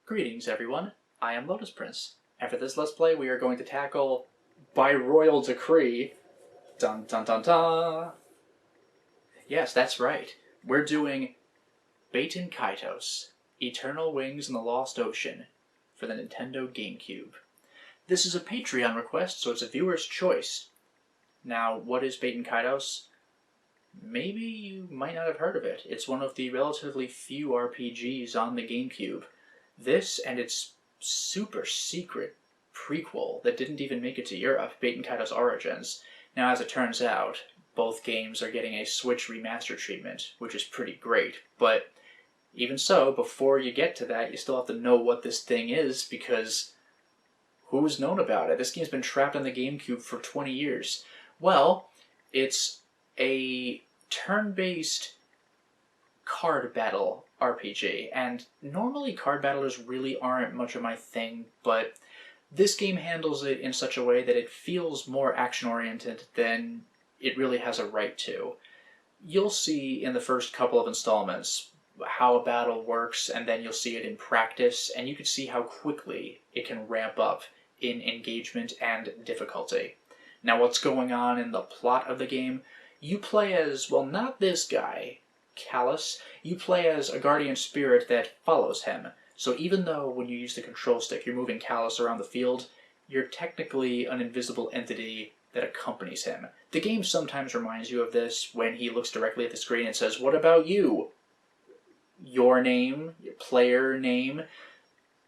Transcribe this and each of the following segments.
Greetings everyone, I am Lotus Prince, and for this Let's Play we are going to tackle, by royal decree, dun dun dun dun! Yes, that's right, we're doing Baten Kaitos, Eternal Wings in the Lost Ocean, for the Nintendo Gamecube. This is a Patreon request, so it's a viewer's choice. Now, what is Baten Kaitos? Maybe you might not have heard of it. It's one of the relatively few RPGs on the Gamecube. This and its super secret prequel that didn't even make it to Europe, Baten Kaitos Origins. Now, as it turns out, both games are getting a Switch remaster treatment, which is pretty great, but even so, before you get to that, you still have to know what this thing is, because who's known about it? This game's been trapped on the Gamecube for 20 years. Well, it's a turn-based card battle RPG, and normally card battlers really aren't much of my thing, but this game handles it in such a way that it feels more action-oriented than it really has a right to. You'll see in the first couple of installments how a battle works, and then you'll see it in practice, and you can see how quickly it can ramp up in engagement and difficulty. Now, what's going on in the plot of the game? You play as, well, not this guy, Callus. You play as a guardian spirit that follows him. So even though when you use the control stick you're moving Callus around the field, you're technically an invisible entity that accompanies him. The game sometimes reminds you of this when he looks directly at the screen and says, "What about you?" Your name, your player name.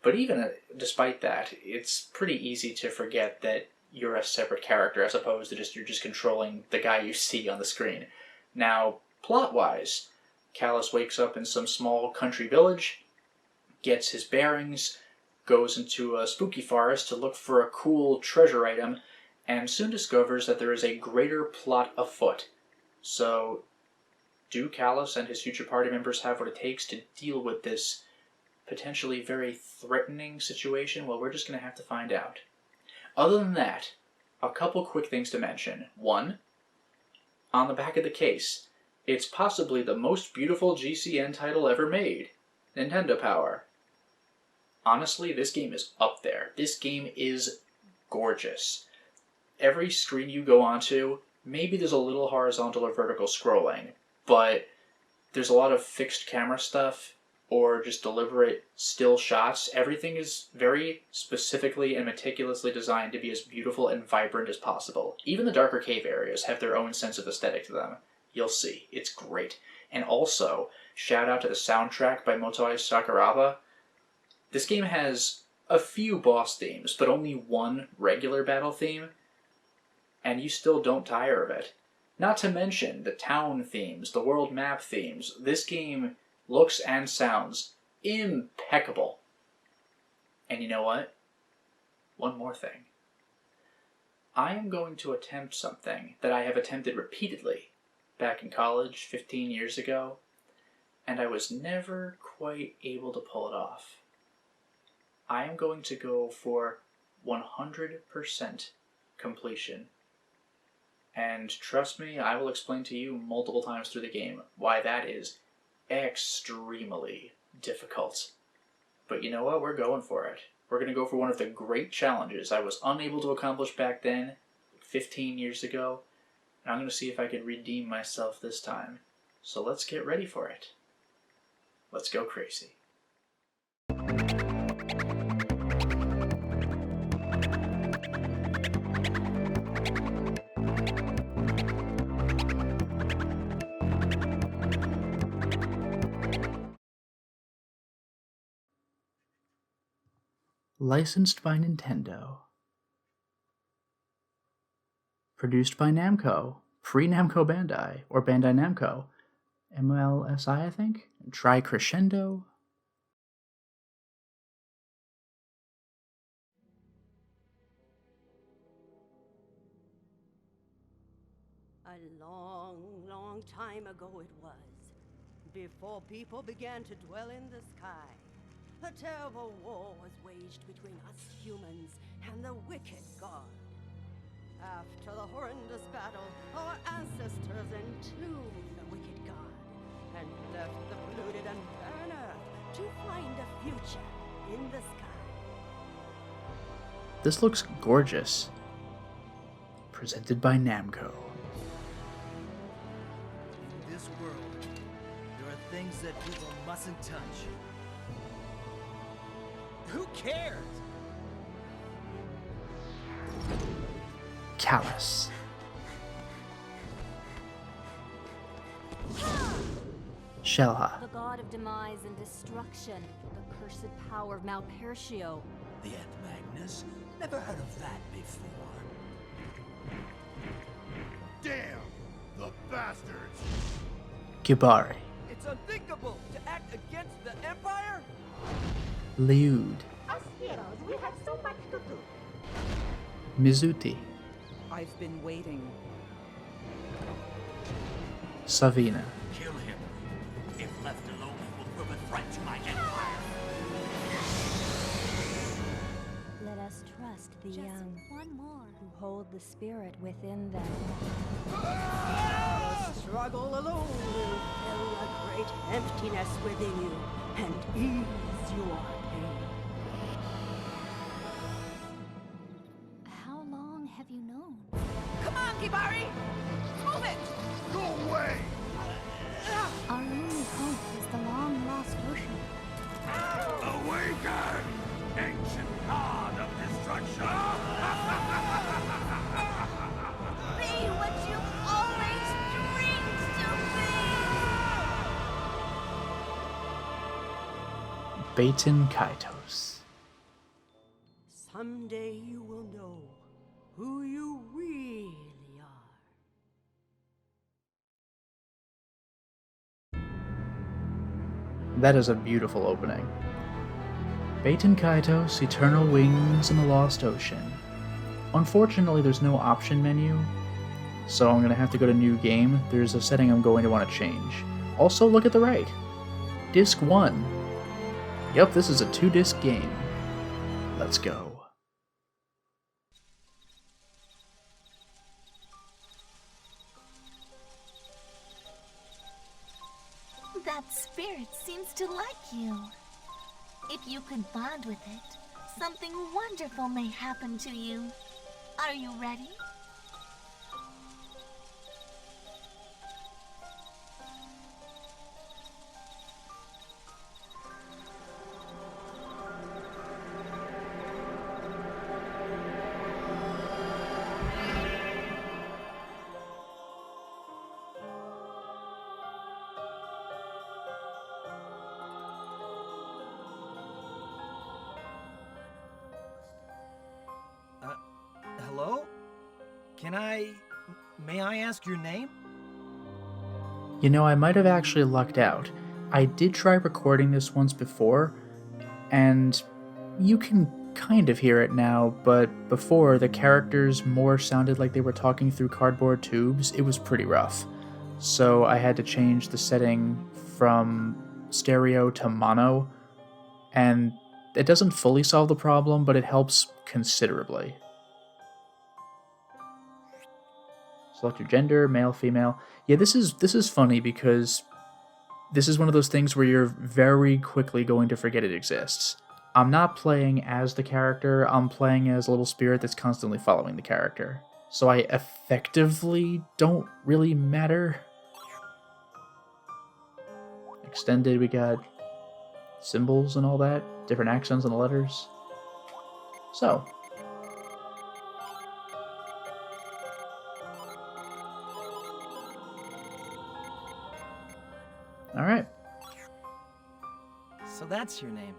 But even despite that, it's pretty easy to forget that you're a separate character as opposed to you're just controlling the guy you see on the screen. Now, plot-wise, Callus wakes up in some small country village, gets his bearings, goes into a spooky forest to look for a cool treasure item, and soon discovers that there is a greater plot afoot. So, do Callus and his future party members have what it takes to deal with this potentially very threatening situation? Well, we're just going to have to find out. Other than that, a couple quick things to mention. One, on the back of the case, it's possibly the most beautiful GCN title ever made. Nintendo Power. Honestly, this game is up there. This game is gorgeous. Every screen you go onto, maybe there's a little horizontal or vertical scrolling, but there's a lot of fixed camera stuff, or just deliberate still shots. Everything is very specifically and meticulously designed to be as beautiful and vibrant as possible. Even the darker cave areas have their own sense of aesthetic to them. You'll see. It's great. And also, shout out to the soundtrack by Motoi Sakuraba. This game has a few boss themes, but only one regular battle theme, and you still don't tire of it. Not to mention the town themes, the world map themes. This game looks and sounds impeccable. And you know what? One more thing. I am going to attempt something that I have attempted repeatedly back in college 15 years ago, and I was never quite able to pull it off. I am going to go for 100% completion. And trust me, I will explain to you multiple times through the game why that is extremely difficult. But you know what? We're going for it. We're going to go for one of the great challenges I was unable to accomplish back then, 15 years ago, and I'm going to see if I can redeem myself this time. So let's get ready for it. Let's go crazy. Licensed by Nintendo. Produced by Namco. Pre-Namco Bandai. Or Bandai Namco. MLSI, I think? Try Crescendo. A long, long time ago it was, before people began to dwell in the sky. A terrible war was waged between us humans and the wicked god. After the horrendous battle, our ancestors entombed the wicked god and left the polluted and barren earth to find a future in the sky. This looks gorgeous. Presented by Namco. In this world, there are things that people mustn't touch. Who cares? Callus. Shelha. The god of demise and destruction, the cursed power of Malpertio. The Ant Magnus? Never heard of that before. Damn! The bastards! Kibari. It's unthinkable to act against the Empire? Liud. Us heroes, we have so much to do. Mizuti. I've been waiting. Savina. Kill him. If left alone, he will prove a threat to my Empire. Let us trust the Just young, one more. who hold the spirit within them. The struggle alone will fill a great emptiness within you and ease your pain. How long have you known? Come on, Kibari! Move it! Go away! Our only hope is the long-lost ocean. Awaken! Ancient god of destruction! Be what you always dreamed to be! Baten Kaitos. Someday you will know who you really are. That is a beautiful opening. Baten Kaitos, Eternal Wings in the Lost Ocean. Unfortunately, there's no option menu, so I'm going to have to go to New Game. There's a setting I'm going to want to change. Also, look at the right. Disc 1. Yep, this is a 2-disc game. Let's go. That spirit seems to like you. If you could bond with it, something wonderful may happen to you. Are you ready? Hello? May I ask your name? You know, I might have actually lucked out. I did try recording this once before, and you can kind of hear it now, but before, the characters more sounded like they were talking through cardboard tubes. It was pretty rough. So I had to change the setting from stereo to mono, and it doesn't fully solve the problem, but it helps considerably. Select your gender, male, female. Yeah, this is funny because this is one of those things where you're very quickly going to forget it exists. I'm not playing as the character, I'm playing as a little spirit that's constantly following the character. So I effectively don't really matter. Extended, we got symbols and all that, different accents on the letters. So, alright. So that's your name.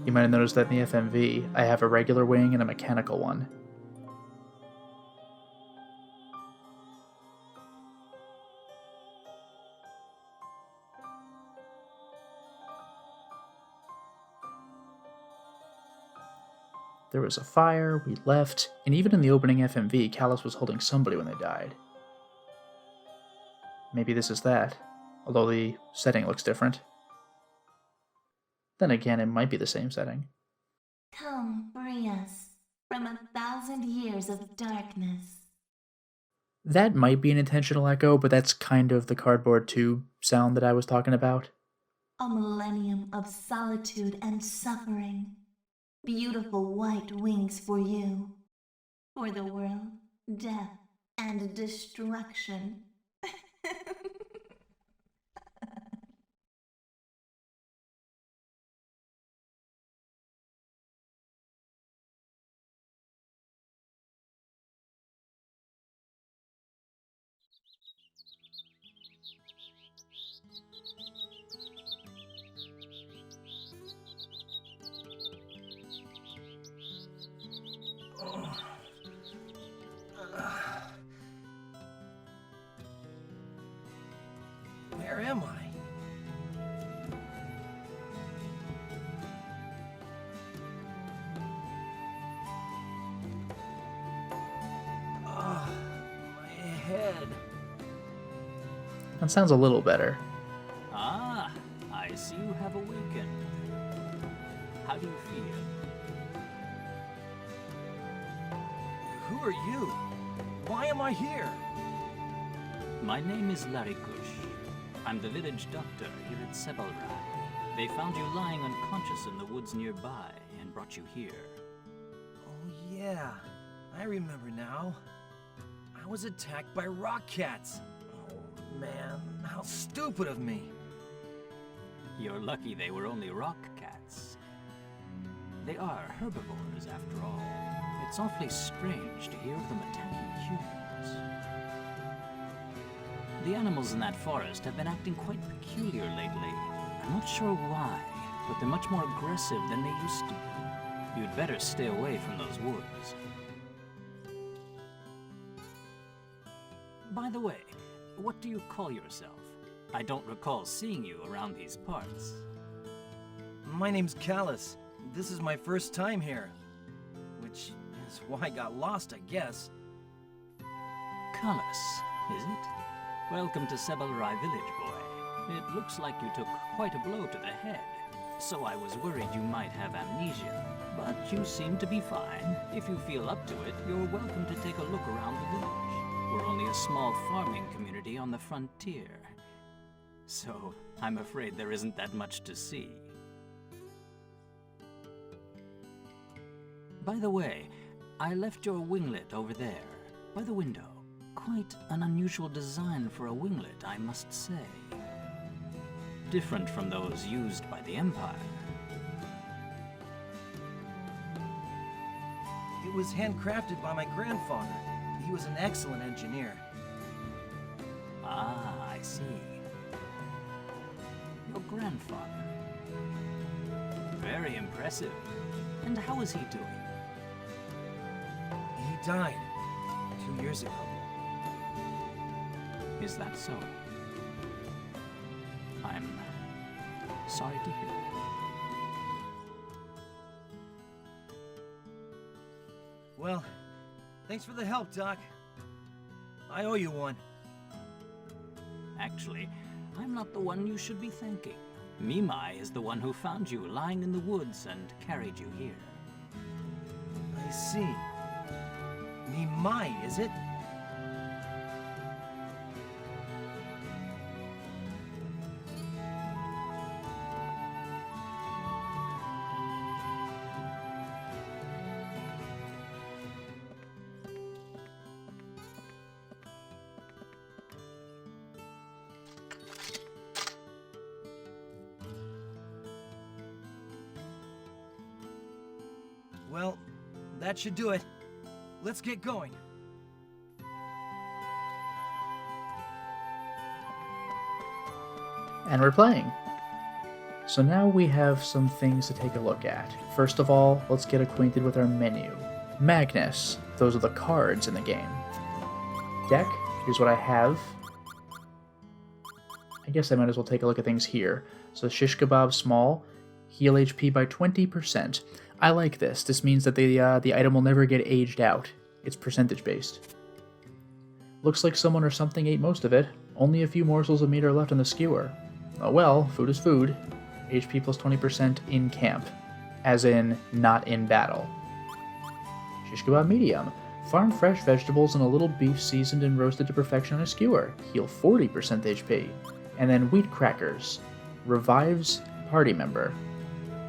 You might have noticed that in the FMV, I have a regular wing and a mechanical one. There was a fire, we left, and even in the opening FMV, Callus was holding somebody when they died. Maybe this is that. although the setting looks different. Then again, it might be the same setting. Come, free us from 1,000 years of darkness. That might be an intentional echo, but that's kind of the cardboard tube sound that I was talking about. A millennium of solitude and suffering. Beautiful white wings for you. For the world, death and destruction. Where am I? My head. That sounds a little better. Ah, I see you have awakened. How do you feel? Who are you? Why am I here? My name is Larikush. I'm the village doctor here at Sebalrai. They found you lying unconscious in the woods nearby and brought you here. Oh yeah, I remember now. I was attacked by rock cats. Oh man, how stupid of me. You're lucky they were only rock cats. They are herbivores, after all. It's awfully strange to hear of them attacking humans. The animals in that forest have been acting quite peculiar lately. I'm not sure why, but they're much more aggressive than they used to be. You'd better stay away from those woods. By the way, what do you call yourself? I don't recall seeing you around these parts. My name's Callus. This is my first time here. Which is why I got lost, I guess. Callus, is it? Welcome to Sebalrai Village, boy. It looks like you took quite a blow to the head, so I was worried you might have amnesia. But you seem to be fine. If you feel up to it, you're welcome to take a look around the village. We're only a small farming community on the frontier. So, I'm afraid there isn't that much to see. By the way, I left your winglet over there, by the window. Quite an unusual design for a winglet, I must say. Different from those used by the Empire. It was handcrafted by my grandfather. He was an excellent engineer. Ah, I see. Your grandfather. Very impressive. And how is he doing? He died 2 years ago. Is that so? I'm sorry to hear. Well, thanks for the help, Doc. I owe you one. Actually, I'm not the one you should be thanking. Mimai is the one who found you lying in the woods and carried you here. I see. Mimai, is it? Well, that should do it. Let's get going. And we're playing. So now we have some things to take a look at. First of all, let's get acquainted with our menu. Magnus, those are the cards in the game. Deck, here's what I have. I guess I might as well take a look at things here. So shish kebab small, heal HP by 20%. I like this. This means that the item will never get aged out. It's percentage based. Looks like someone or something ate most of it. Only a few morsels of meat are left on the skewer. Oh well, food is food. HP plus 20% in camp. As in, not in battle. Shish kebab medium. Farm fresh vegetables and a little beef seasoned and roasted to perfection on a skewer. Heal 40% HP. And then wheat crackers. Revives party member.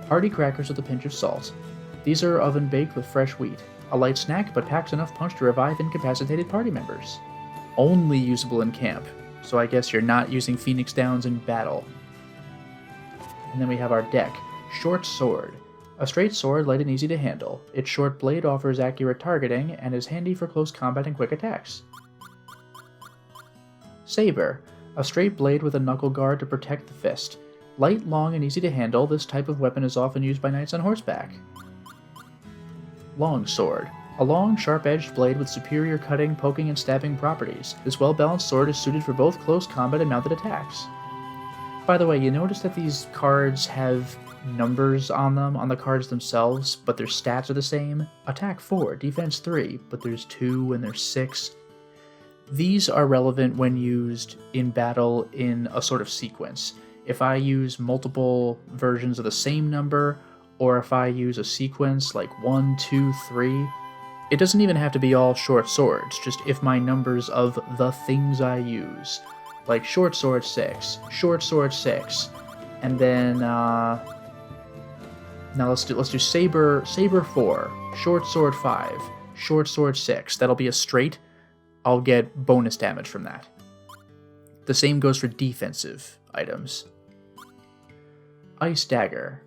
Party crackers with a pinch of salt. These are oven baked with fresh wheat. A light snack, but packs enough punch to revive incapacitated party members. Only usable in camp, so I guess you're not using Phoenix Downs in battle. And then we have our deck. Short Sword. A straight sword, light and easy to handle. Its short blade offers accurate targeting and is handy for close combat and quick attacks. Saber. A straight blade with a knuckle guard to protect the fist. Light, long, and easy to handle, this type of weapon is often used by knights on horseback. Long Sword. A long, sharp-edged blade with superior cutting, poking, and stabbing properties. This well-balanced sword is suited for both close combat and mounted attacks. By the way, you notice that these cards have numbers on them, on the cards themselves, but their stats are the same? Attack 4, defense 3, but there's 2 and there's 6. These are relevant when used in battle in a sort of sequence. If I use multiple versions of the same number, or if I use a sequence like 1, 2, 3, it doesn't even have to be all short swords, just if my numbers of the things I use. Like short sword 6, short sword 6, and then, now let's do saber 4, short sword 5, short sword 6. That'll be a straight. I'll get bonus damage from that. The same goes for defensive items. Ice Dagger.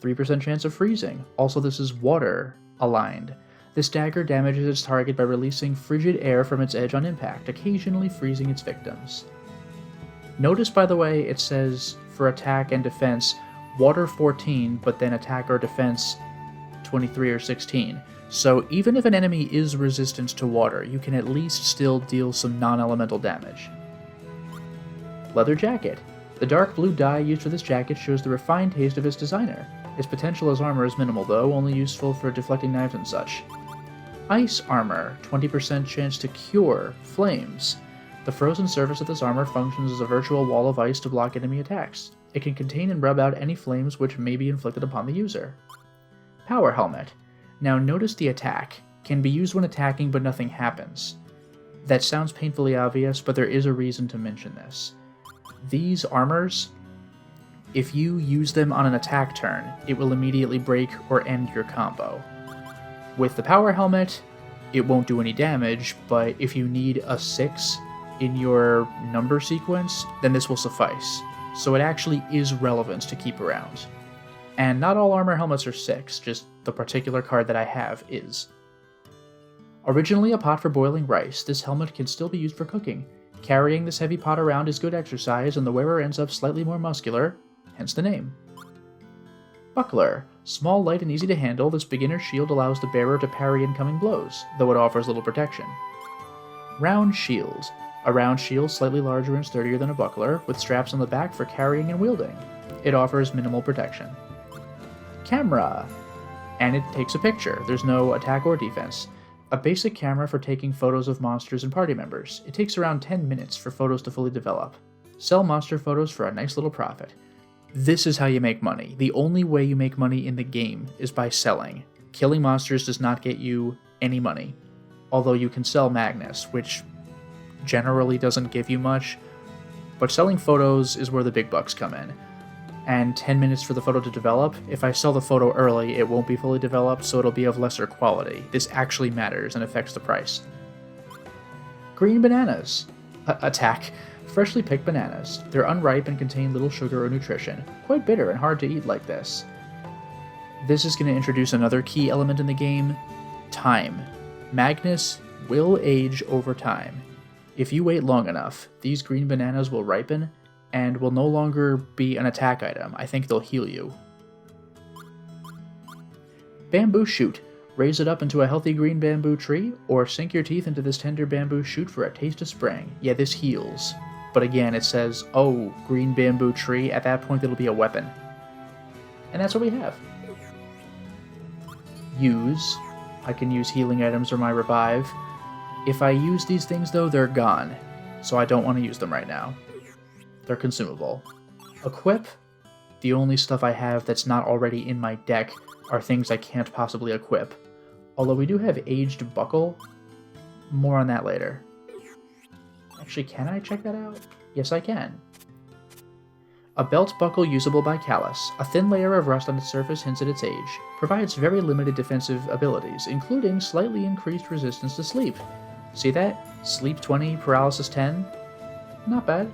3% chance of freezing. Also, this is water aligned. This dagger damages its target by releasing frigid air from its edge on impact, occasionally freezing its victims. Notice, by the way, it says for attack and defense, water 14, but then attack or defense 23 or 16. So even if an enemy is resistant to water, you can at least still deal some non-elemental damage. Leather Jacket. The dark blue dye used for this jacket shows the refined taste of its designer. Its potential as armor is minimal though, only useful for deflecting knives and such. Ice Armor. 20% chance to cure flames. The frozen surface of this armor functions as a virtual wall of ice to block enemy attacks. It can contain and rub out any flames which may be inflicted upon the user. Power Helmet. Now notice the attack. Can be used when attacking but nothing happens. That sounds painfully obvious, but there is a reason to mention this. These armors, if you use them on an attack turn, it will immediately break or end your combo. With the Power Helmet, it won't do any damage, but if you need a 6 in your number sequence, then this will suffice. So it actually is relevant to keep around. And not all armor helmets are 6, just the particular card that I have is. Originally a pot for boiling rice, this helmet can still be used for cooking. Carrying this heavy pot around is good exercise, and the wearer ends up slightly more muscular, hence the name. Buckler. Small, light, and easy to handle, this beginner shield allows the bearer to parry incoming blows, though it offers little protection. Round Shield. A round shield slightly larger and sturdier than a buckler, with straps on the back for carrying and wielding. It offers minimal protection. Camera. And it takes a picture. There's no attack or defense. A basic camera for taking photos of monsters and party members. It takes around 10 minutes for photos to fully develop. Sell monster photos for a nice little profit. This is how you make money. The only way you make money in the game is by selling. Killing monsters does not get you any money. Although you can sell Magnus, which generally doesn't give you much. But selling photos is where the big bucks come in. And 10 minutes for the photo to develop. If I sell the photo early, it won't be fully developed, so it'll be of lesser quality. This actually matters and affects the price. Green bananas. Attack. Freshly picked bananas. They're unripe and contain little sugar or nutrition. Quite bitter and hard to eat like this. This is going to introduce another key element in the game. Time. Magnus will age over time. If you wait long enough, these green bananas will ripen, and will no longer be an attack item. I think they'll heal you. Bamboo Shoot. Raise it up into a healthy green bamboo tree, or sink your teeth into this tender bamboo shoot for a taste of spring. Yeah, this heals. But again, it says, oh, green bamboo tree. At that point, it'll be a weapon. And that's what we have. Use. I can use healing items or my revive. If I use these things, though, they're gone. so I don't want to use them right now. They're consumable. Equip, the only stuff I have that's not already in my deck are things I can't possibly equip. Although we do have Aged Buckle. More on that later. Actually, can I check that out? Yes, I can. A belt buckle usable by Callus. A thin layer of rust on its surface hints at its age. Provides very limited defensive abilities, including slightly increased resistance to sleep. See that? Sleep 20, paralysis 10. Not bad.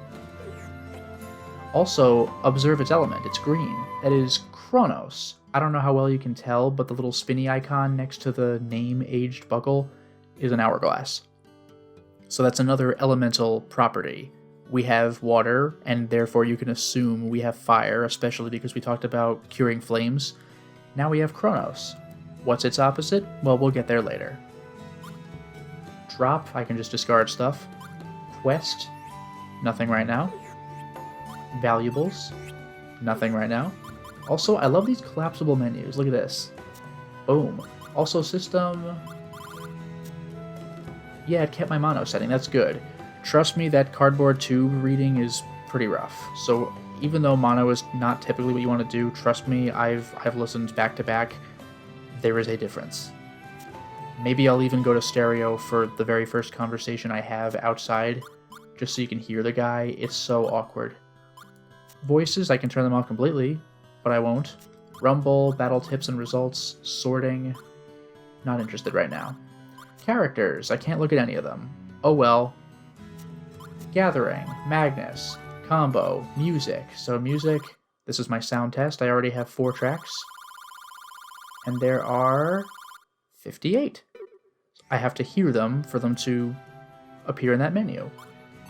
Also, observe its element. It's green. That is Chronos. I don't know how well you can tell, but the little spinny icon next to the name Aged Buckle is an hourglass. So that's another elemental property. We have water, and therefore you can assume we have fire, especially because we talked about curing flames. Now we have Chronos. What's its opposite? Well, we'll get there later. Drop, I can just discard stuff. Quest, nothing right now. Valuables, nothing right now. Also, I love these collapsible menus. Look at this. Boom. Also, system... Yeah, it kept my mono setting. That's good. Trust me, that cardboard tube reading is pretty rough. So even though mono is not typically what you want to do, trust me, I've listened back to back. There is a difference. Maybe I'll even go to stereo for the very first conversation I have outside, just so you can hear the guy. It's so awkward. Voices, I can turn them off completely, but I won't. Rumble, battle tips and results, sorting. Not interested right now. Characters, I can't look at any of them. Oh well. Gathering, Magnus, combo, music. So music, this is my sound test. I already have 4 tracks. And there are 58. I have to hear them for them to appear in that menu.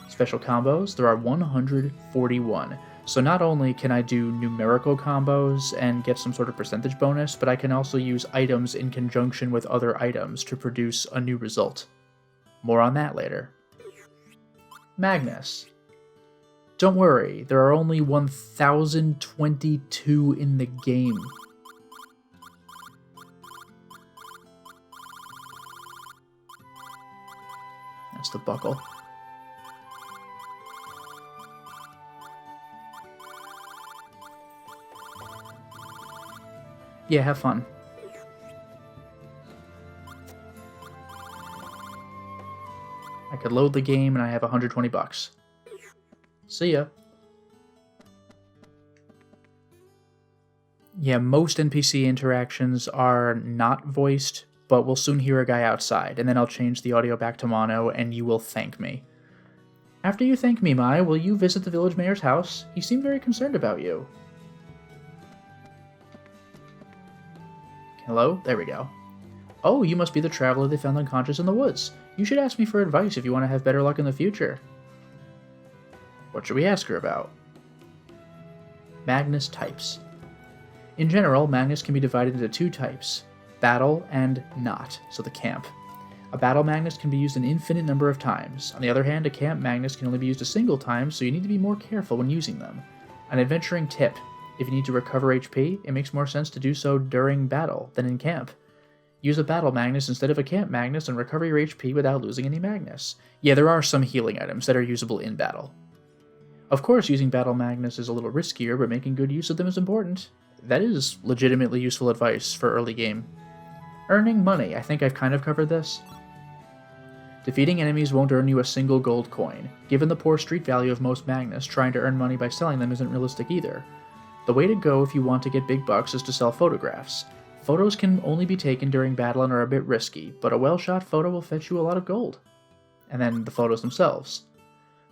Special combos, there are 141. So not only can I do numerical combos and get some sort of percentage bonus, but I can also use items in conjunction with other items to produce a new result. More on that later. Magnus. Don't worry, there are only 1,022 in the game. That's the buckle. Yeah, have fun. I could load the game and I have 120 bucks. See ya. Yeah, most NPC interactions are not voiced, but we'll soon hear a guy outside, and then I'll change the audio back to mono, and you will thank me. After you thank me, Mai, will you visit the village mayor's house? He seemed very concerned about you. Hello? There we go. Oh, you must be the traveler they found unconscious in the woods. You should ask me for advice if you want to have better luck in the future. What should we ask her about? Magnus types. In general, Magnus can be divided into 2 types, battle and not, so the camp. A battle Magnus can be used an infinite number of times. On the other hand, a camp Magnus can only be used a single time, so you need to be more careful when using them. An adventuring tip. If you need to recover HP, it makes more sense to do so during battle than in camp. Use a battle Magnus instead of a camp Magnus and recover your HP without losing any Magnus. Yeah, there are some healing items that are usable in battle. Of course, using battle Magnus is a little riskier, but making good use of them is important. That is legitimately useful advice for early game. Earning money, I think I've kind of covered this. Defeating enemies won't earn you a single gold coin. Given the poor street value of most Magnus, trying to earn money by selling them isn't realistic either. The way to go if you want to get big bucks is to sell photographs. Photos can only be taken during battle and are a bit risky, but a well-shot photo will fetch you a lot of gold. And then the photos themselves.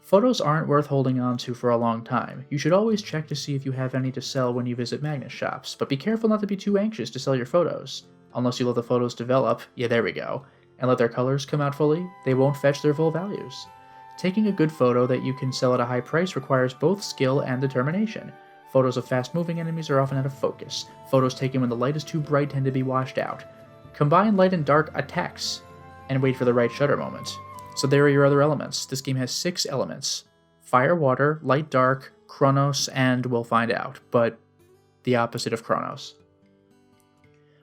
Photos aren't worth holding on to for a long time. You should always check to see if you have any to sell when you visit Magnus shops, but be careful not to be too anxious to sell your photos. Unless you let the photos develop, yeah, there we go, and let their colors come out fully, they won't fetch their full values. Taking a good photo that you can sell at a high price requires both skill and determination. Photos of fast-moving enemies are often out of focus. Photos taken when the light is too bright tend to be washed out. Combine light and dark attacks, and wait for the right shutter moment. So there are your other elements. This game has 6 elements. Fire, water, light, dark, Chronos, and we'll find out, but the opposite of Chronos.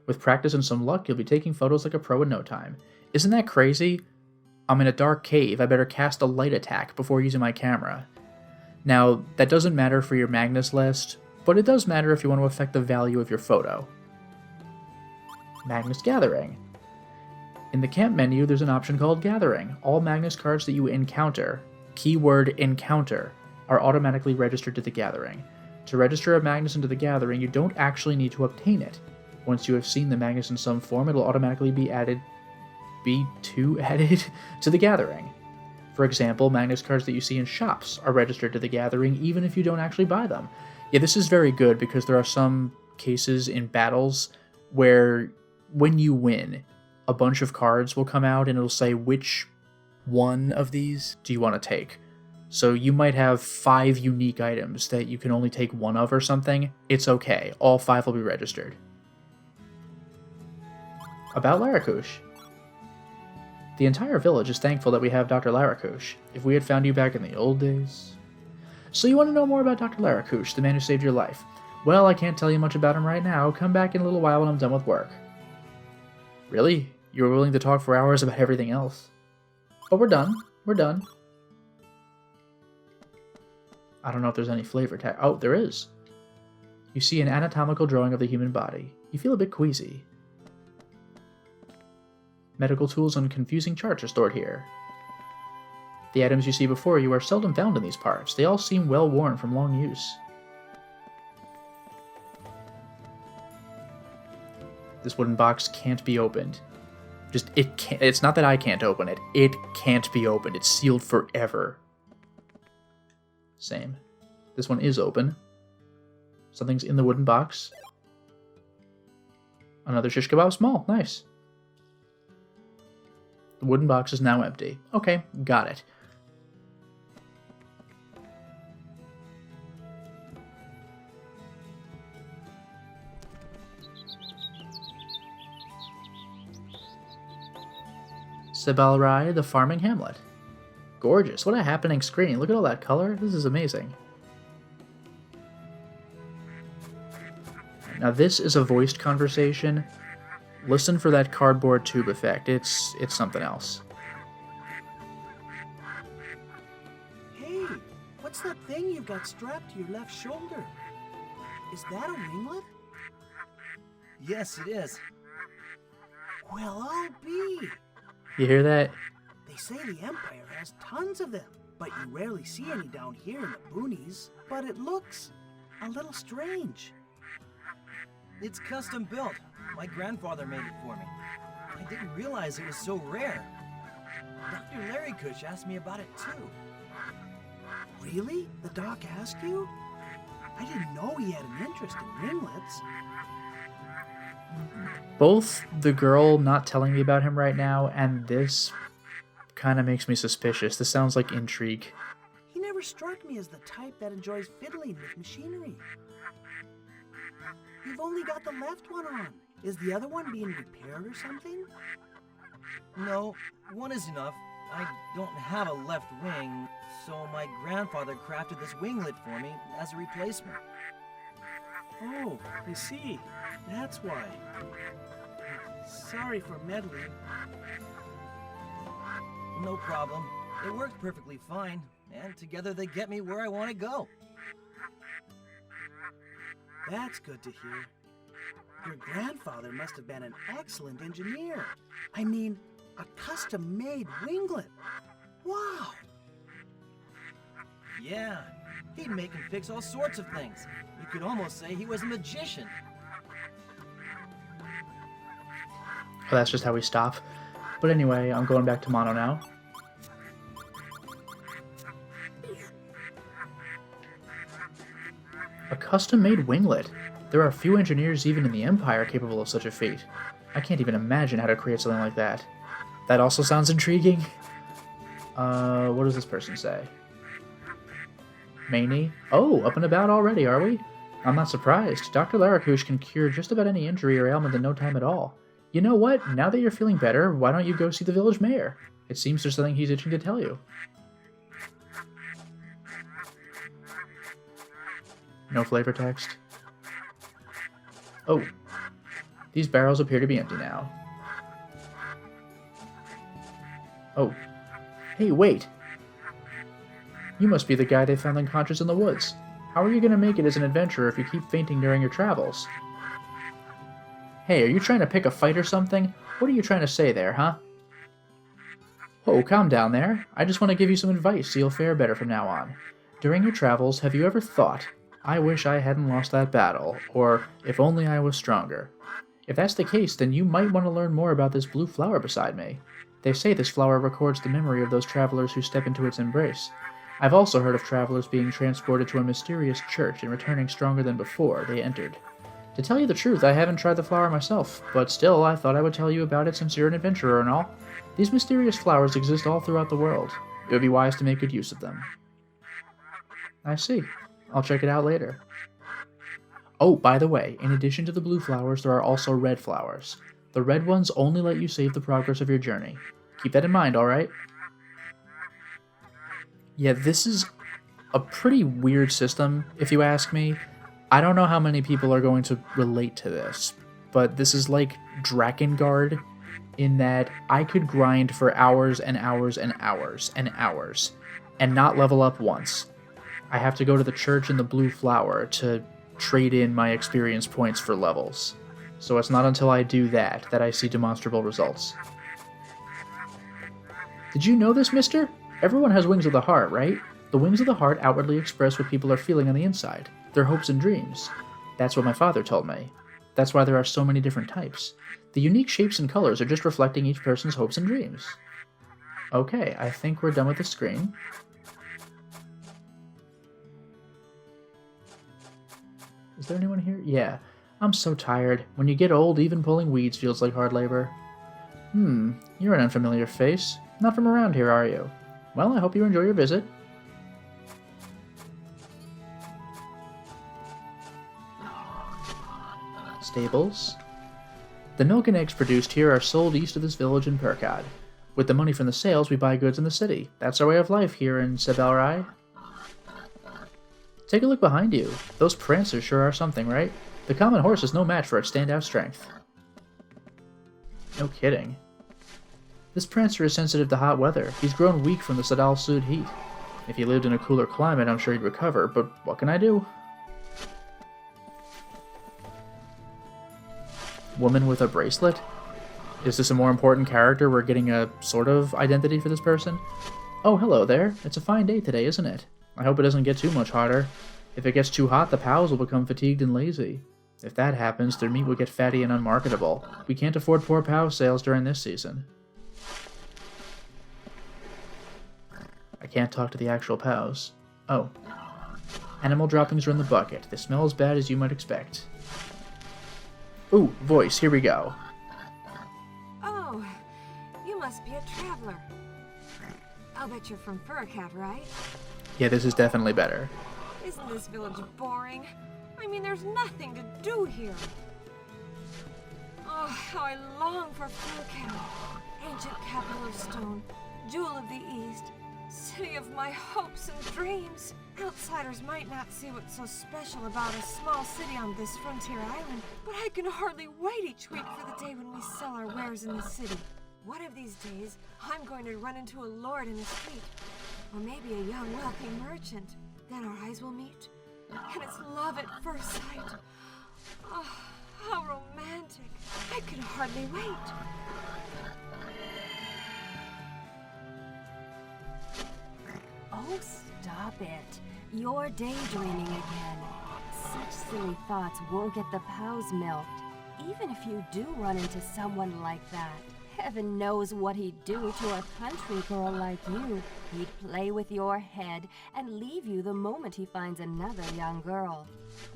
With practice and some luck, you'll be taking photos like a pro in no time. Isn't that crazy? I'm in a dark cave, I better cast a light attack before using my camera. Now, that doesn't matter for your Magnus list, but it does matter if you want to affect the value of your photo. Magnus Gathering. In the camp menu, there's an option called Gathering. All Magnus cards that you encounter, keyword encounter, are automatically registered to the Gathering. To register a Magnus into the Gathering, you don't actually need to obtain it. Once you have seen the Magnus in some form, it'll automatically be added to the Gathering. For example, Magnus cards that you see in shops are registered to the Gathering even if you don't actually buy them. Yeah, this is very good because there are some cases in battles where when you win, a bunch of cards will come out and it'll say which one of these do you want to take. So you might have 5 unique items that you can only take one of or something. It's okay. All 5 will be registered. About Laracouche. The entire village is thankful that we have Dr. Laracouche. If we had found you back in the old days... So you want to know more about Dr. Laracouche, the man who saved your life? Well, I can't tell you much about him right now. Come back in a little while when I'm done with work. Really? You were willing to talk for hours about everything else? But we're done. We're done. I don't know if there's any flavor tag. Oh, there is. You see an anatomical drawing of the human body. You feel a bit queasy. Medical tools and confusing charts are stored here. The items you see before you are seldom found in these parts. They all seem well worn from long use. This wooden box can't be opened. It can't. It's not that I can't open it. It can't be opened. It's sealed forever. Same. This one is open. Something's in the wooden box. Another shish kebab small. Nice. The wooden box is now empty. Okay, got it. Sebalrai, the farming hamlet. Gorgeous. What a happening screen. Look at all that color. This is amazing. Now this is a voiced conversation. Listen for that cardboard tube effect. It's something else. Hey, what's that thing you've got strapped to your left shoulder? Is that a winglet? Yes, it is. Well, I'll be. You hear that? They say the Empire has tons of them, but you rarely see any down here in the boonies. But it looks a little strange. It's custom built. My grandfather made it for me. I didn't realize it was so rare. Dr. Laracouche asked me about it too. Really? The doc asked you? I didn't know he had an interest in ringlets. Both the girl not telling me about him right now and this kind of makes me suspicious. This sounds like intrigue. He never struck me as the type that enjoys fiddling with machinery. You've only got the left one on. Is the other one being repaired or something? No, one is enough. I don't have a left wing, so my grandfather crafted this winglet for me as a replacement. Oh, I see. That's why. Sorry for meddling. No problem. It worked perfectly fine, and together they get me where I want to go. That's good to hear. Your grandfather must have been an excellent engineer. I mean, a custom-made winglet. Wow! Yeah, he'd make and fix all sorts of things. You could almost say he was a magician. Oh, that's just how we stop. But anyway, I'm going back to Mono now. A custom-made winglet. There are few engineers even in the Empire capable of such a feat. I can't even imagine how to create something like that. That also sounds intriguing. What does this person say? Maney? Oh, up and about already, are we? I'm not surprised. Dr. Laracouche can cure just about any injury or ailment in no time at all. You know what? Now that you're feeling better, why don't you go see the village mayor? It seems there's something he's itching to tell you. No flavor text. Oh. These barrels appear to be empty now. Oh, Hey, wait! You must be the guy they found unconscious in the woods. How are you going to make it as an adventurer if you keep fainting during your travels? Hey, are you trying to pick a fight or something? What are you trying to say there, huh? Whoa, calm down there. I just want to give you some advice so you'll fare better from now on. During your travels, have you ever thought, I wish I hadn't lost that battle, or if only I was stronger? If that's the case, then you might want to learn more about this blue flower beside me. They say this flower records the memory of those travelers who step into its embrace. I've also heard of travelers being transported to a mysterious church and returning stronger than before they entered. To tell you the truth, I haven't tried the flower myself, but still I thought I would tell you about it since you're an adventurer and all. These mysterious flowers exist all throughout the world. It would be wise to make good use of them. I see. I'll check it out later. Oh, by the way, in addition to the blue flowers, there are also red flowers. The red ones only let you save the progress of your journey. Keep that in mind, alright? Yeah, this is a pretty weird system, if you ask me. I don't know how many people are going to relate to this, but this is like Drakengard, in that I could grind for hours and hours and hours and hours, and not level up once. I have to go to the church in the blue flower to trade in my experience points for levels. So it's not until I do that that I see demonstrable results. Did you know this, mister? Everyone has wings of the heart, right? The wings of the heart outwardly express what people are feeling on the inside, their hopes and dreams. That's what my father told me. That's why there are so many different types. The unique shapes and colors are just reflecting each person's hopes and dreams. Okay, I think we're done with the screen. Is there anyone here? Yeah. I'm so tired. When you get old, even pulling weeds feels like hard labor. You're an unfamiliar face. Not from around here, are you? Well, I hope you enjoy your visit. Stables. The milk and eggs produced here are sold east of this village in Perkad. With the money from the sales, we buy goods in the city. That's our way of life here in Sebelrai. Take a look behind you. Those prancers sure are something, right? The common horse is no match for its standout strength. No kidding. This prancer is sensitive to hot weather. He's grown weak from the Sadal Sud heat. If he lived in a cooler climate, I'm sure he'd recover, but what can I do? Woman with a bracelet? Is this a more important character? We're getting a sort of identity for this person? Oh, hello there. It's a fine day today, isn't it? I hope it doesn't get too much hotter. If it gets too hot, the pals will become fatigued and lazy. If that happens, their meat will get fatty and unmarketable. We can't afford poor POW sales during this season. I can't talk to the actual POWs. Oh. Animal droppings are in the bucket. They smell as bad as you might expect. Ooh, voice, here we go. Oh, you must be a traveler. I'll bet you're from Furcat, right? Yeah, this is definitely better. Isn't this village boring? I mean, there's nothing to do here. Oh, how I long for Furcat. Ancient capital of stone, jewel of the East, city of my hopes and dreams. Outsiders might not see what's so special about a small city on this frontier island, but I can hardly wait each week for the day when we sell our wares in the city. One of these days, I'm going to run into a lord in the street, or maybe a young wealthy merchant. Then our eyes will meet, and it's love at first sight. Oh, how romantic. I can hardly wait. Oh, stop it. You're daydreaming again. Such silly thoughts won't get the POWs milked. Even if you do run into someone like that, heaven knows what he'd do to a country girl like you. He'd play with your head and leave you the moment he finds another young girl.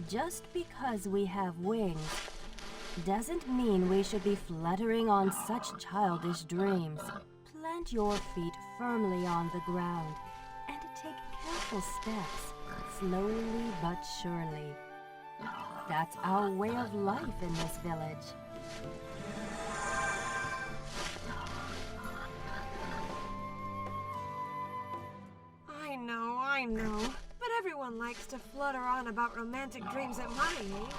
Just because we have wings doesn't mean we should be fluttering on such childish dreams. Plant your feet firmly on the ground and take careful steps, slowly but surely. That's our way of life in this village. I know, but everyone likes to flutter on about romantic dreams at my age.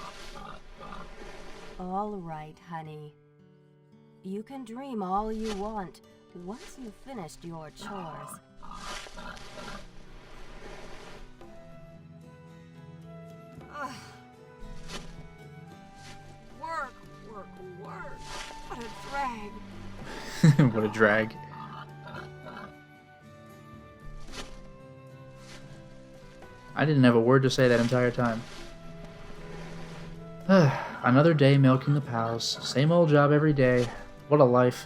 All right, honey. You can dream all you want, once you've finished your chores. Work, work, work. What a drag. What a drag. I didn't have a word to say that entire time. Another day milking the cows. Same old job every day. What a life.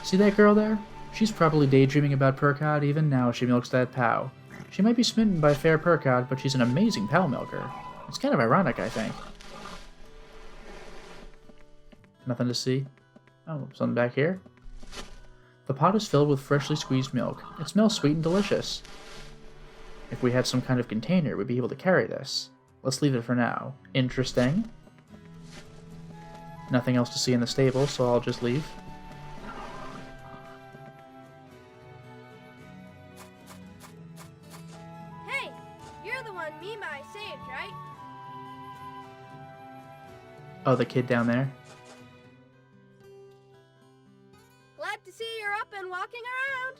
See that girl there? She's probably daydreaming about Percod even now as she milks that pow. She might be smitten by fair Percod, but she's an amazing pow milker. It's kind of ironic, I think. Nothing to see? Oh, something back here? The pot is filled with freshly squeezed milk. It smells sweet and delicious. If we had some kind of container, we'd be able to carry this. Let's leave it for now. Interesting. Nothing else to see in the stable, so I'll just leave. Hey, you're the one Mimai saved, right? Oh, the kid down there? Glad to see you're up and walking around.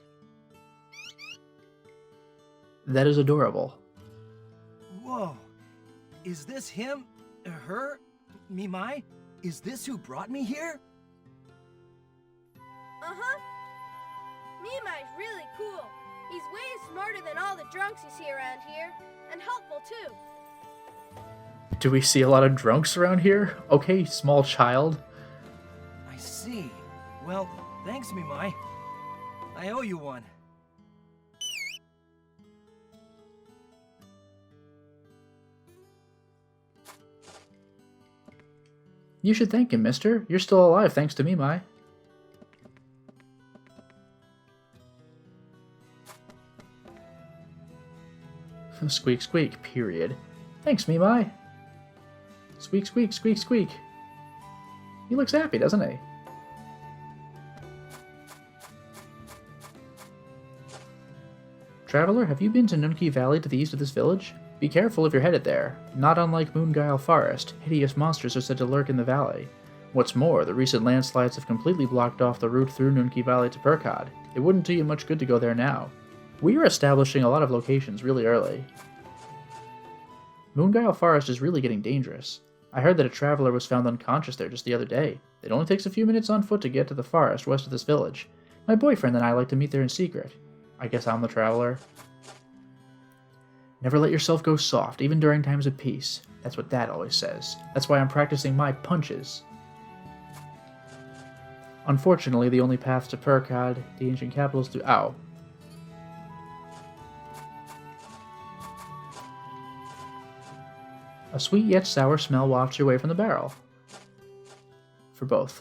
That is adorable. Whoa. Is this him? Her? Mimai? Is this who brought me here? Uh-huh. Mimai's really cool. He's way smarter than all the drunks you see around here, and helpful too. Do we see a lot of drunks around here? Okay, small child. I see. Well, thanks, Mimai. I owe you one. You should thank him, mister. You're still alive thanks to me, Mai. Squeak, squeak, period. Thanks, Mimai. Squeak, squeak, squeak, squeak. He looks happy, doesn't he? Traveler, have you been to Nunki Valley to the east of this village? Be careful if you're headed there. Not unlike Moonguile Forest, hideous monsters are said to lurk in the valley. What's more, the recent landslides have completely blocked off the route through Nunki Valley to Percod. It wouldn't do you much good to go there now. We are establishing a lot of locations really early. Moonguile Forest is really getting dangerous. I heard that a traveler was found unconscious there just the other day. It only takes a few minutes on foot to get to the forest west of this village. My boyfriend and I like to meet there in secret. I guess I'm the traveler. Never let yourself go soft, even during times of peace. That's what Dad always says. That's why I'm practicing my punches. Unfortunately, the only path to Percod, the ancient capital, is through... Ow. A sweet yet sour smell wafts your way from the barrel. For both.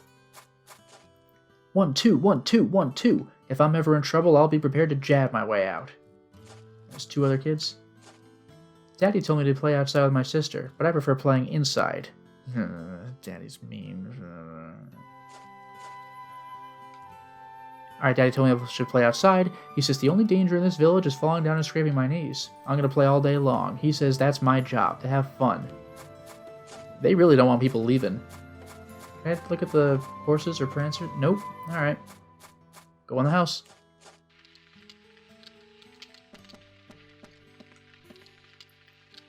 1, 2, 1, 2, 1, 2. If I'm ever in trouble, I'll be prepared to jab my way out. There's 2 other kids. Daddy told me to play outside with my sister, but I prefer playing inside. Daddy's mean. Alright, Daddy told me I should play outside. He says the only danger in this village is falling down and scraping my knees. I'm gonna play all day long. He says that's my job, to have fun. They really don't want people leaving. Can I look at the horses or prancer? Nope. Alright. Go in the house.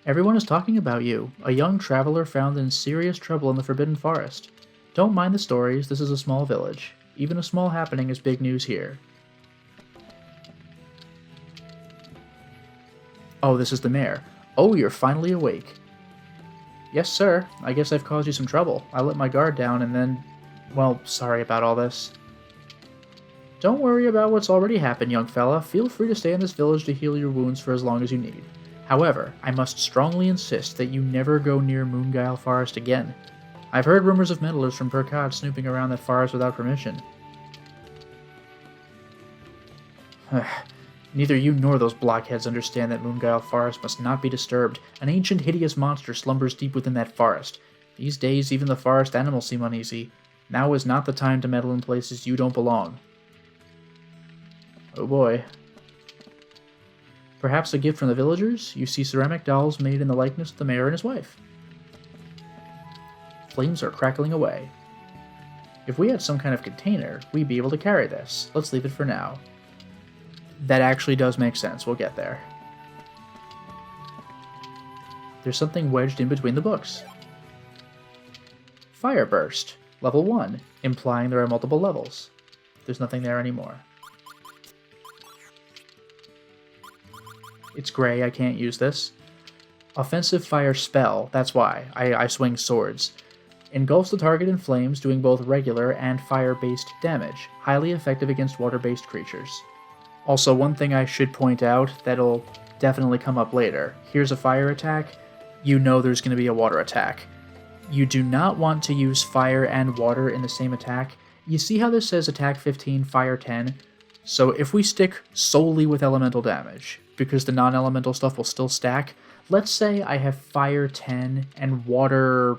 Everyone is talking about you, a young traveler found in serious trouble in the Forbidden Forest. Don't mind the stories, this is a small village. Even a small happening is big news here. Oh, this is the mayor. Oh, you're finally awake. Yes, sir. I guess I've caused you some trouble. I let my guard down and then... Well, sorry about all this. Don't worry about what's already happened, young fella. Feel free to stay in this village to heal your wounds for as long as you need. However, I must strongly insist that you never go near Moonguile Forest again. I've heard rumors of meddlers from Percod snooping around that forest without permission. Neither you nor those blockheads understand that Moonguile Forest must not be disturbed. An ancient, hideous monster slumbers deep within that forest. These days, even the forest animals seem uneasy. Now is not the time to meddle in places you don't belong. Oh boy. Perhaps a gift from the villagers? You see ceramic dolls made in the likeness of the mayor and his wife. Flames are crackling away. If we had some kind of container, we'd be able to carry this. Let's leave it for now. That actually does make sense. We'll get there. There's something wedged in between the books. Fire Burst, level 1, implying there are multiple levels. There's nothing there anymore. It's gray, I can't use this. Offensive Fire Spell, that's why. I swing swords. Engulfs the target in flames, doing both regular and fire-based damage. Highly effective against water-based creatures. Also, one thing I should point out that'll definitely come up later. Here's a fire attack. You know there's going to be a water attack. You do not want to use fire and water in the same attack. You see how this says attack 15, fire 10? So if we stick solely with elemental damage, because the non-elemental stuff will still stack, let's say I have fire 10 and water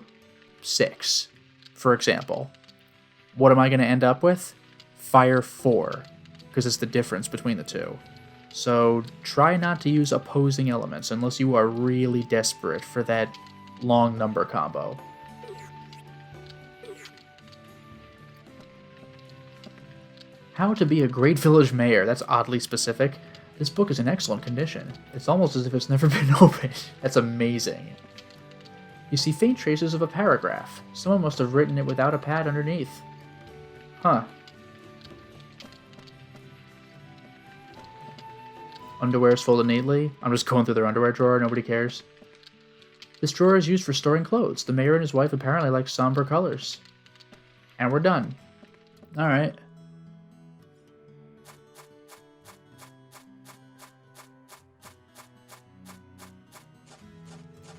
6, for example. What am I going to end up with? Fire 4, because it's the difference between the two. So try not to use opposing elements unless you are really desperate for that long number combo. How to be a great village mayor, that's oddly specific. This book is in excellent condition. It's almost as if it's never been opened. That's amazing. You see faint traces of a paragraph. Someone must have written it without a pad underneath. Huh. Underwear is folded neatly. I'm just going through their underwear drawer, nobody cares. This drawer is used for storing clothes. The mayor and his wife apparently like somber colors. And we're done. Alright.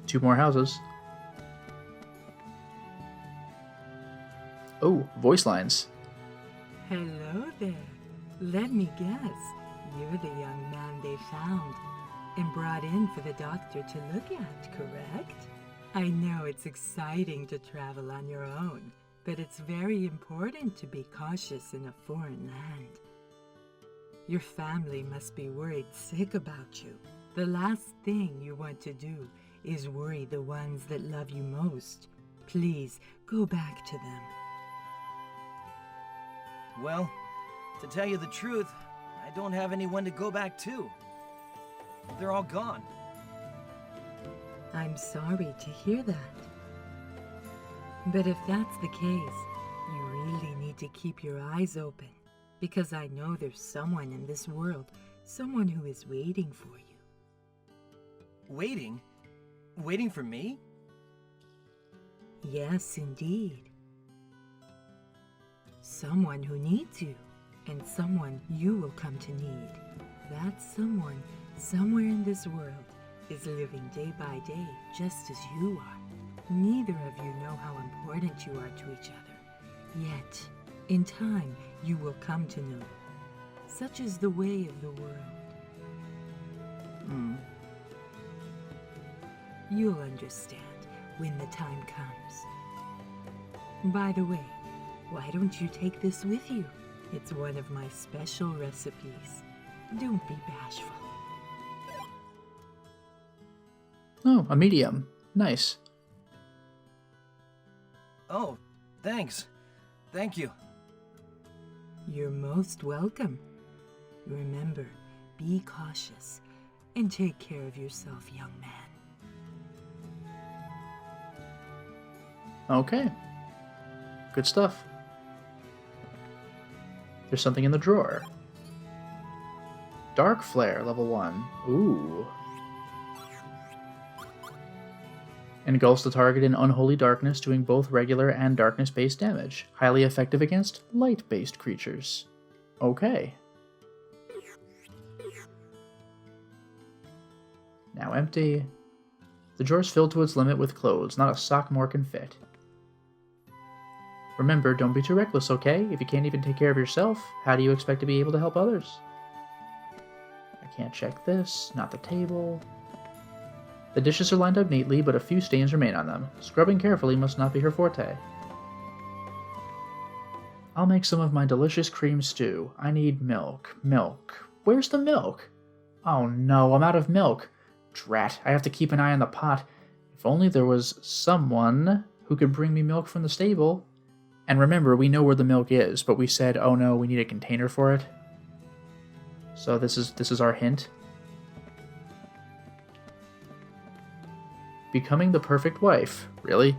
Two more houses. Oh, voice lines. Hello there. Let me guess. You're the young man they found and brought in for the doctor to look at, correct? I know it's exciting to travel on your own, but it's very important to be cautious in a foreign land. Your family must be worried sick about you. The last thing you want to do is worry the ones that love you most. Please, go back to them. Well, to tell you the truth, I don't have anyone to go back to. They're all gone. I'm sorry to hear that. But if that's the case, you really need to keep your eyes open, because I know there's someone in this world, someone who is waiting for you. Waiting? Waiting for me? Yes, indeed. Someone who needs you, and someone you will come to need. That someone, somewhere in this world, is living day by day just as you are. Neither of you know how important you are to each other. Yet, in time, you will come to know. Such is the way of the world. You'll understand when the time comes. By the way, why don't you take this with you? It's one of my special recipes. Don't be bashful. Oh, a medium. Nice. Oh, thanks. Thank you. You're most welcome. Remember, be cautious and take care of yourself, young man. Okay. Good stuff. There's something in the drawer. Dark Flare, level 1. Ooh. Engulfs the target in unholy darkness, doing both regular and darkness-based damage. Highly effective against light-based creatures. Okay. Now empty. The drawer's filled to its limit with clothes. Not a sock more can fit. Remember, don't be too reckless, okay? If you can't even take care of yourself, how do you expect to be able to help others? I can't check this. Not the table. The dishes are lined up neatly, but a few stains remain on them. Scrubbing carefully must not be her forte. I'll make some of my delicious cream stew. I need milk. Milk. Where's the milk? Oh no, I'm out of milk. Drat, I have to keep an eye on the pot. If only there was someone who could bring me milk from the stable. And remember, we know where the milk is, but we said, oh no, we need a container for it. So this is our hint. Becoming the perfect wife. Really?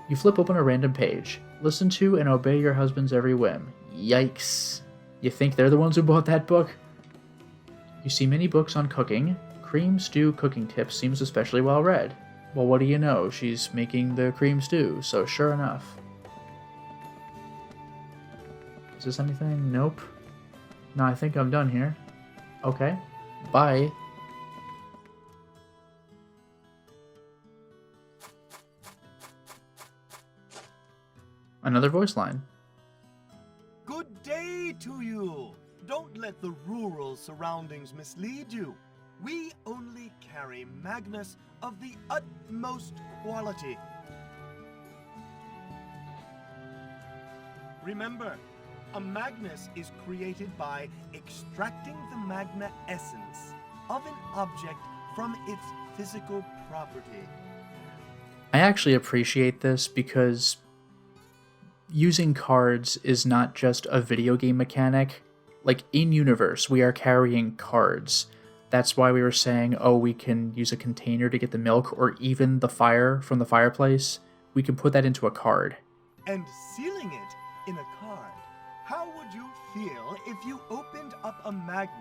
You flip open a random page. Listen to and obey your husband's every whim. Yikes. You think they're the ones who bought that book? You see many books on cooking. Cream stew cooking tips seems especially well read. Well, what do you know? She's making the cream stew, so sure enough. Is this anything? Nope. No, I think I'm done here. Okay. Bye. Another voice line. Good day to you. Don't let the rural surroundings mislead you. We only carry Magnus of the utmost quality. Remember, a Magnus is created by extracting the magna essence of an object from its physical property. I actually appreciate this because using cards is not just a video game mechanic. Like, in-universe, we are carrying cards. That's why we were saying, oh, we can use a container to get the milk, or even the fire from the fireplace. We can put that into a card. And sealing it in a card. How would you feel if you opened up a Magnus?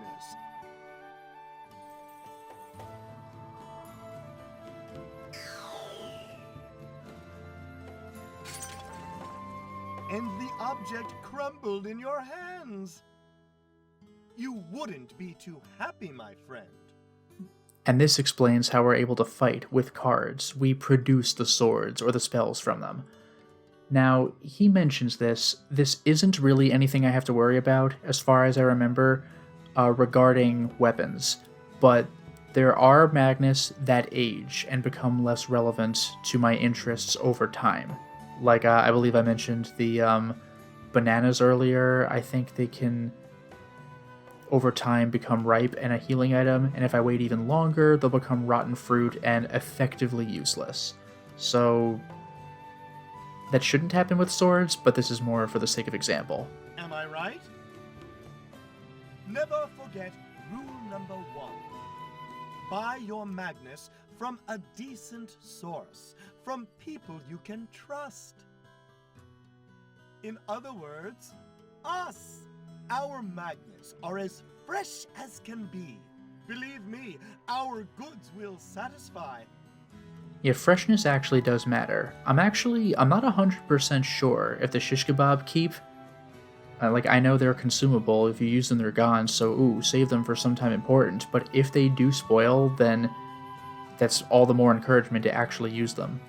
And the object crumbled in your hands? You wouldn't be too happy, my friend. And this explains how we're able to fight with cards. We produce the swords or the spells from them. Now, he mentions this. This isn't really anything I have to worry about, as far as I remember, regarding weapons. But there are Magnus that age and become less relevant to my interests over time. Like, I believe I mentioned the bananas earlier. I think they can, over time, become ripe and a healing item, and if I wait even longer, they'll become rotten fruit and effectively useless. So that shouldn't happen with swords, but this is more for the sake of example. Am I right? Never forget rule number 1. Buy your Magnus from a decent source, from people you can trust. In other words, us. Our Magnus are as fresh as can be. Believe me, our goods will satisfy. Yeah, freshness actually does matter. I'm not 100% sure if the shish kebab keep. I know they're consumable. If you use them, they're gone, so save them for some time important. But if they do spoil, then that's all the more encouragement to actually use them.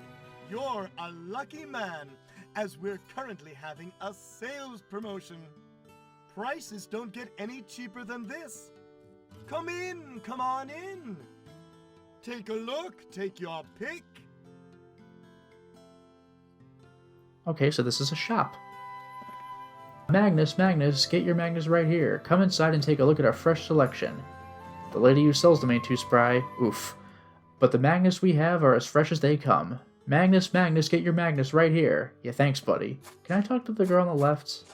You're a lucky man, as we're currently having a sales promotion. Prices don't get any cheaper than this. Come on in. Take a look, take your pick. Okay, so this is a shop. Magnus, get your Magnus right here. Come inside and take a look at our fresh selection. The lady who sells them ain't too spry. Oof. But the Magnus we have are as fresh as they come. Magnus, get your Magnus right here. Yeah, thanks, buddy. Can I talk to the girl on the left?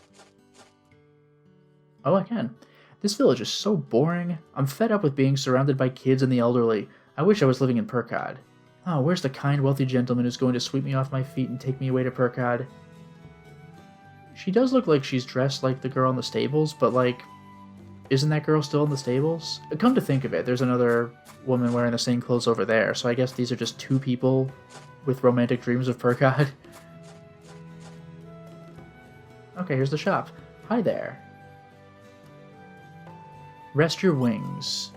Oh, I can. This village is so boring. I'm fed up with being surrounded by kids and the elderly. I wish I was living in Perkad. Oh, where's the kind, wealthy gentleman who's going to sweep me off my feet and take me away to Perkad? She does look like she's dressed like the girl in the stables, but, isn't that girl still in the stables? Come to think of it, there's another woman wearing the same clothes over there, so I guess these are just two people with romantic dreams of Perkad. Okay, here's the shop. Hi there. Rest your wings.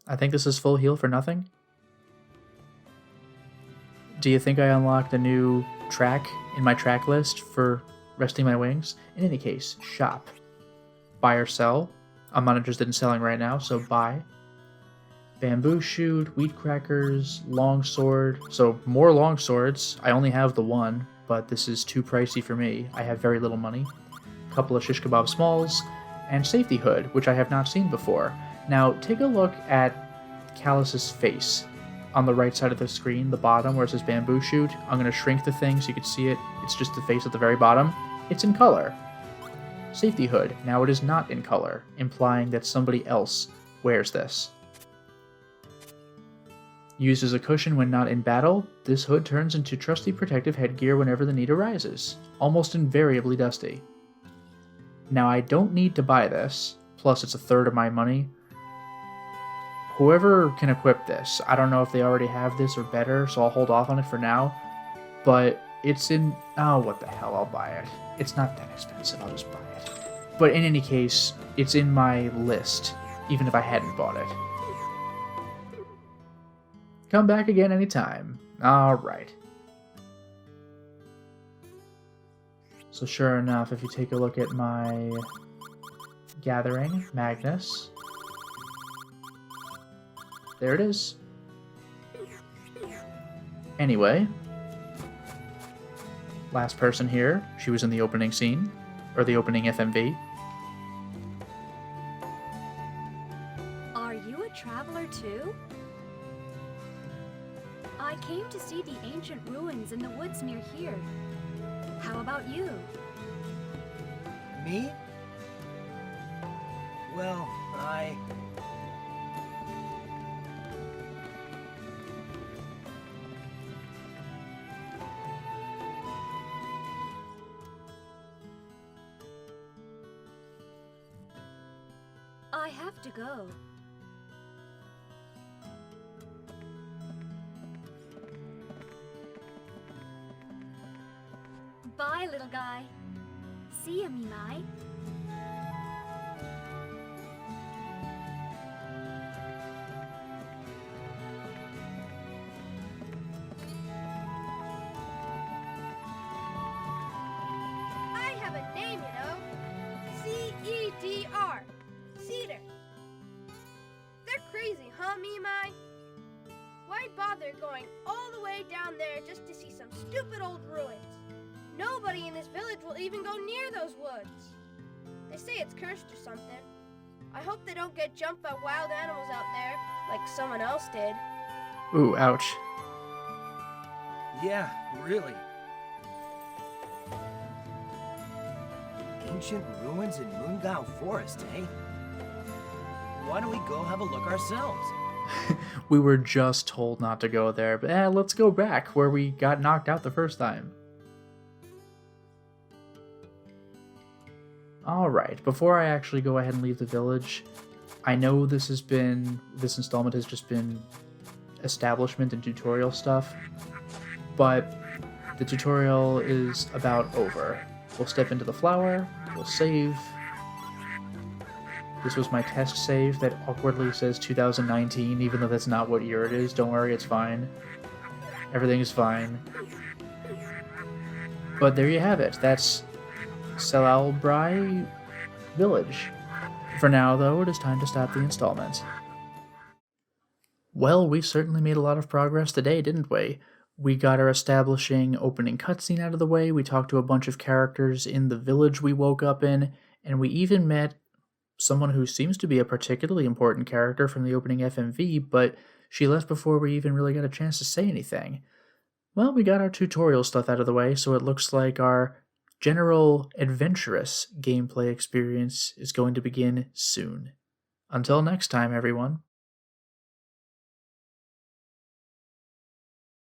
I think this is full heal for nothing. Do you think I unlocked a new track in my track list for resting my wings? In any case, shop. Buy or sell. I'm not interested in selling right now, so buy. Bamboo shoot, wheat crackers, long sword. So more long swords. I only have the one, but this is too pricey for me. I have very little money. Couple of shish kebab smalls. and Safety Hood, which I have not seen before. Now, take a look at Callus's face on the right side of the screen, the bottom where it says Bamboo Shoot. I'm going to shrink the thing so you can see it. It's just the face at the very bottom. It's in color. Safety Hood, now it is not in color, implying that somebody else wears this. Used as a cushion when not in battle, this hood turns into trusty protective headgear whenever the need arises, almost invariably dusty. Now I don't need to buy this, plus it's a third of my money. Whoever can equip this, I don't know if they already have this or better, so I'll hold off on it for now, but it's in... oh, what the hell, I'll buy it. It's not that expensive, I'll just buy it. But in any case, it's in my list, even if I hadn't bought it. Come back again anytime. Alright. So sure enough, if you take a look at my gathering, Magnus, there it is. Anyway, last person here, she was in the opening scene, or the opening FMV. Are you a traveler too? I came to see the ancient ruins in the woods near here. How about you? Me? Well, I have to go. Bye, little guy. See ya, Mimai. I have a name, you know. C-E-D-R. Cedar. They're crazy, huh, Mimai? Why bother going all the way down there just to see some stupid old ruins? Nobody in this village will even go near those woods. They say it's cursed or something. I hope they don't get jumped by wild animals out there, like someone else did. Ooh, ouch. yeah, really. Ancient ruins in Moongao Forest, eh? Why don't we go have a look ourselves? We were just told not to go there, but let's go back where we got knocked out the first time. Alright, before I actually go ahead and leave the village, I know this installment has just been establishment and tutorial stuff, but the tutorial is about over. We'll step into the flower, we'll save. This was my test save that awkwardly says 2019, even though that's not what year it is. Don't worry, it's fine. Everything is fine. But there you have it. That's Selalbrai Village. For now, though, it is time to stop the installment. Well, we certainly made a lot of progress today, didn't we? We got our establishing opening cutscene out of the way, we talked to a bunch of characters in the village we woke up in, and we even met someone who seems to be a particularly important character from the opening FMV, but she left before we even really got a chance to say anything. Well, we got our tutorial stuff out of the way, so it looks like our general adventurous gameplay experience is going to begin soon. Until next time, everyone.